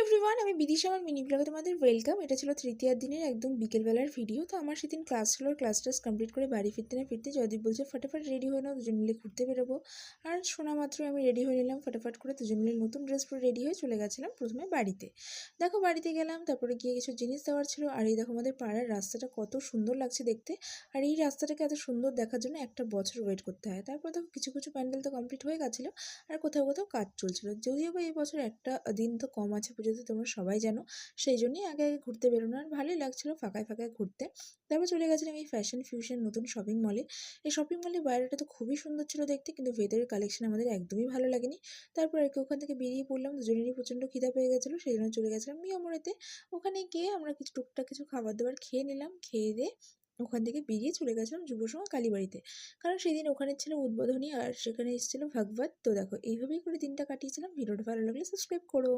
Everyone, আমি বিদিশা। আমার mini ব্লগে তোমাদের ওয়েলকাম। এটা ছিল তৃতীয়ার দিনের একদম বিকেলবেলার ভিডিও। তো আমার সেদিন ক্লাস ছিল, ক্লাস টাস কমপ্লিট করে বাড়ি ফিরতে না ফিরতে জয়দীপ বলছে ফটাফট রেডি হয়ে নাও, দুজন মিলে ঘুরতে বেরোবো। আর শোনা মাত্র আমি রেডি হয়ে নিলাম ফটাফট করে, দুজন মিলে নতুন ড্রেস পরে রেডি হয়ে চলে গেছিলাম প্রথমে বাড়িতে। দেখো বাড়িতে গেলাম, তারপরে গিয়ে কিছু জিনিস দেওয়ার ছিল। আর এই দেখো আমাদের পাড়ার রাস্তাটা কত সুন্দর লাগছে দেখতে। আর এই রাস্তাটাকে এত সুন্দর দেখার জন্য একটা বছর ওয়েট করতে হয়। তারপর দেখো কিছু কিছু প্যান্ডেল তো কমপ্লিট হয়ে গেছিলো, আর কোথাও কোথাও কাজ চলছিল। যদিও বা এই বছর একটা দিন তো কম আছে পুজোতে, তোমরা সবাই জানো। সেই জন্যই আগে আগে ঘুরতে বেরোনো, আর ভালোই লাগছিলো ফাঁকায় ফাঁকায় ঘুরতে। তারপর চলে গেছিলাম এই ফ্যাশন ফিউশন নতুন শপিং মলে। এই শপিং মলের বাইরেটা তো খুবই সুন্দর ছিল দেখতে, কিন্তু ভেতরের কালেকশন আমাদের একদমই ভালো লাগেনি। তারপর আর কি ওখান থেকে বেরিয়ে পড়লাম, দুজনেরই প্রচণ্ড খিদা পেয়ে গেছিলো, সেই জন্য চলে গেছিলাম মিয়ামোড়েতে। ওখানে গিয়ে আমরা কিছু টুকটাক কিছু খাবার দাবার খেয়ে নিলাম, খেয়ে দিয়ে ওখান থেকে বেরিয়ে চলে গেছিলাম যুবসংঘ কালীবাড়িতে। কারণ সেদিন ওখানে ছিল উদ্বোধনী, আর সেখানে এসেছিল ভাগবত। তো দেখো এইভাবেই করে দিনটা কাটিয়েছিলাম। ভিডিওটা ভালো লাগলে সাবস্ক্রাইব করো।